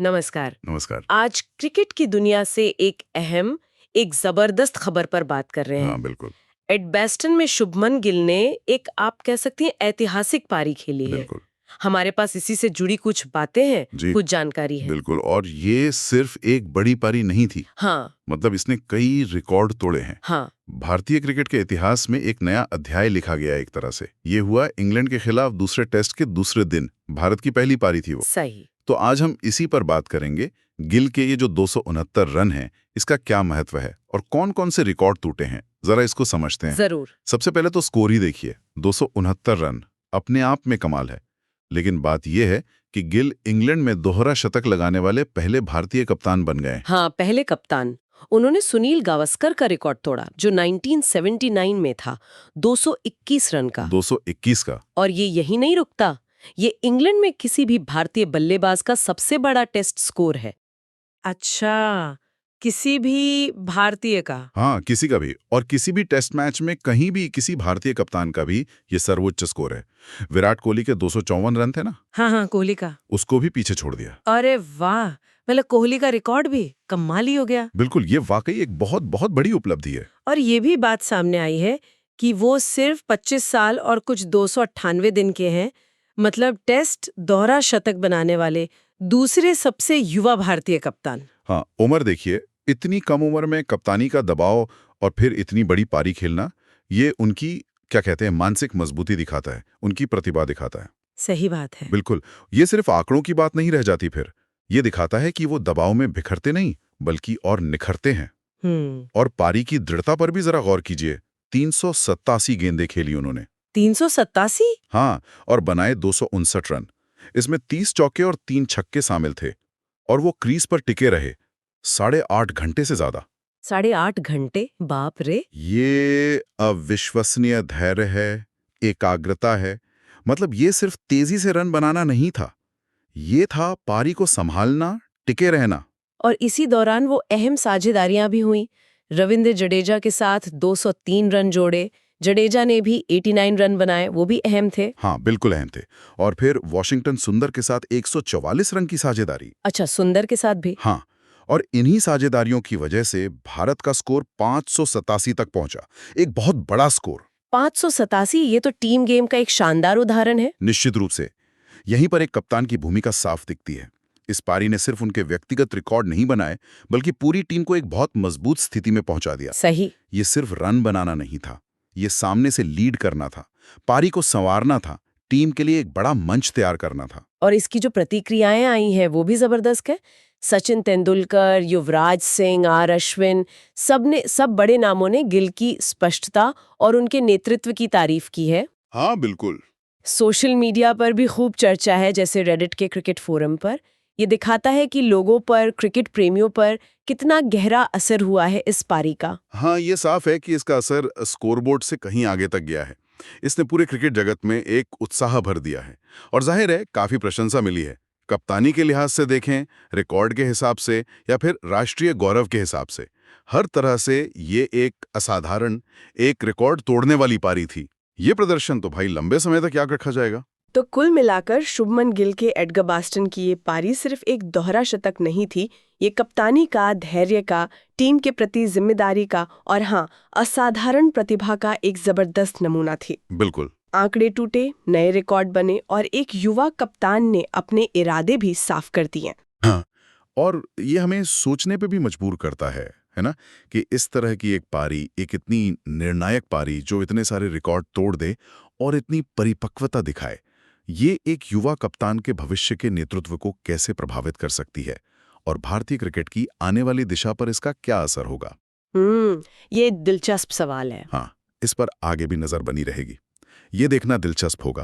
नमस्कार। नमस्कार। आज क्रिकेट की दुनिया से एक जबरदस्त खबर पर बात कर रहे हाँ, हैं। बिल्कुल। एडबेस्टन में शुभमन गिल ने एक आप कह सकती हैं ऐतिहासिक पारी खेली है। बिल्कुल। हमारे पास इसी से जुड़ी कुछ बातें हैं, जी, कुछ जानकारी है। बिल्कुल। और ये सिर्फ एक बड़ी पारी नहीं थी। हाँ, मतलब इसने कई रिकॉर्ड तोड़े हैं। हाँ, भारतीय क्रिकेट के इतिहास में एक नया अध्याय लिखा गया एक तरह से। ये हुआ इंग्लैंड के खिलाफ दूसरे टेस्ट के दूसरे दिन। भारत की पहली पारी थी वो। सही। तो आज हम इसी पर बात करेंगे। गिल के ये जो 269 रन हैं, इसका क्या महत्व है और कौन-कौन से रिकॉर्ड टूटे हैं, जरा इसको समझते हैं। जरूर। सबसे पहले तो स्कोर ही देखिए। 269 रन अपने आप में कमाल है। लेकिन बात यह है कि गिल इंग्लैंड में दोहरा शतक लगाने वाले पहले भारतीय कप्तान बन गए। हाँ, पहले कप्तान। उन्होंने सुनील गावस्कर का रिकॉर्ड तोड़ा जो 1979 में था, 221 रन का। 221 का। और ये यही नहीं रुकता, ये इंग्लैंड में किसी भी भारतीय बल्लेबाज का सबसे बड़ा टेस्ट स्कोर है। अच्छा, किसी भी भारतीय का? हाँ, किसी का भी। और किसी भी टेस्ट मैच में कहीं भी किसी भारतीय कप्तान का भी ये सर्वोच्च स्कोर है। विराट कोहली के 254 रन थे ना, हाँ हाँ, कोहली का। उसको भी पीछे छोड़ दिया। अरे वाह, मतलब कोहली का रिकॉर्ड भी कमाल ही हो गया। बिल्कुल, ये वाकई एक बहुत बहुत बड़ी उपलब्धि है। और ये भी बात सामने आई है कि वो सिर्फ 25 साल और कुछ 298 दिन के हैं, मतलब टेस्ट दोहरा शतक बनाने वाले दूसरे सबसे युवा भारतीय कप्तान। हाँ, उम्र देखिए, इतनी कम उम्र में कप्तानी का दबाव और फिर इतनी बड़ी पारी खेलना, ये उनकी क्या कहते हैं मानसिक मजबूती दिखाता है, उनकी प्रतिभा दिखाता है। सही बात है। बिल्कुल, ये सिर्फ आंकड़ों की बात नहीं रह जाती फिर। ये दिखाता है कि वो दबाव में बिखरते नहीं, बल्कि और निखरते हैं। और पारी की दृढ़ता पर भी जरा गौर कीजिए। 387 गेंदें खेली उन्होंने। 387? हाँ, और बनाए 259 रन। इसमें 30 चौके और 3 छक्के शामिल थे। और वो क्रीज पर टिके रहे 8.5 घंटे से ज्यादा। 8.5 घंटे? बाप रे। ये अविश्वसनीय धैर्य है, एकाग्रता है। मतलब ये सिर्फ तेजी से रन बनाना नहीं था, ये था पारी को संभालना, टिके रहना। और इसी दौरान वो अहम साझेदारियां भी हुई। रविंद्र जडेजा के साथ 203 रन जोड़े, जडेजा ने भी 89 रन बनाए, वो भी अहम थे। हाँ, बिल्कुल अहम थे। और फिर वॉशिंगटन सुंदर के साथ 144 रन की साझेदारी। अच्छा, सुंदर के साथ भी? हाँ, और इन्हीं साझेदारियों की वजह से भारत का स्कोर 587 तक पहुंचा। एक बहुत बड़ा स्कोर। 587, ये तो टीम गेम का एक शानदार उदाहरण है। निश्चित रूप से। यहीं पर एक कप्तान की भूमिका साफ दिखती है। इस पारी ने सिर्फ उनके व्यक्तिगत रिकॉर्ड नहीं बनाए, बल्कि पूरी टीम को एक बहुत मजबूत स्थिति में पहुंचा दिया। सही। ये सिर्फ रन बनाना नहीं था, ये सामने से लीड करना था, पारी को संवारना था, टीम के लिए एक बड़ा मंच तैयार करना था। और इसकी जो प्रतिक्रियाएं आई हैं वो भी जबरदस्त है। सचिन तेंदुलकर, युवराज सिंह, आर अश्विन, सब बड़े नामों ने गिल की स्पष्टता और उनके नेतृत्व की तारीफ की है। हाँ, बिल्कुल। सोशल मीडिया पर भी खूब चर्चा है, जैसे रेडिट के क्रिकेट फोरम पर। ये दिखाता है कि लोगों पर, क्रिकेट प्रेमियों पर कितना गहरा असर हुआ है इस पारी का। हाँ, ये साफ है कि इसका असर स्कोरबोर्ड से कहीं आगे तक गया है। इसने पूरे क्रिकेट जगत में एक उत्साह भर दिया है। और जाहिर है, काफी प्रशंसा मिली है। कप्तानी के लिहाज से देखें, रिकॉर्ड के हिसाब से, या फिर राष्ट्रीय गौरव के हिसाब से, हर तरह से ये एक असाधारण, एक रिकॉर्ड तोड़ने वाली पारी थी। ये प्रदर्शन तो भाई लंबे समय तक याद रखा जाएगा। तो कुल मिलाकर शुभमन गिल के एडगबास्टन की ये पारी सिर्फ एक दोहरा शतक नहीं थी, ये कप्तानी का, धैर्य का, टीम के प्रति जिम्मेदारी का और हाँ, असाधारण प्रतिभा का एक जबरदस्त नमूना थी। बिल्कुल। आंकड़े टूटे, नए रिकॉर्ड बने और एक युवा कप्तान ने अपने इरादे भी साफ कर दिए। हाँ, और ये हमें सोचने पे भी मजबूर करता है ना, कि इस तरह की एक पारी, एक इतनी निर्णायक पारी जो इतने सारे रिकॉर्ड तोड़ दे और इतनी परिपक्वता दिखाए, ये एक युवा कप्तान के भविष्य के नेतृत्व को कैसे प्रभावित कर सकती है और भारतीय क्रिकेट की आने वाली दिशा पर इसका क्या असर होगा। ये दिलचस्प सवाल है। हाँ, इस पर आगे भी नजर बनी रहेगी। ये देखना दिलचस्प होगा।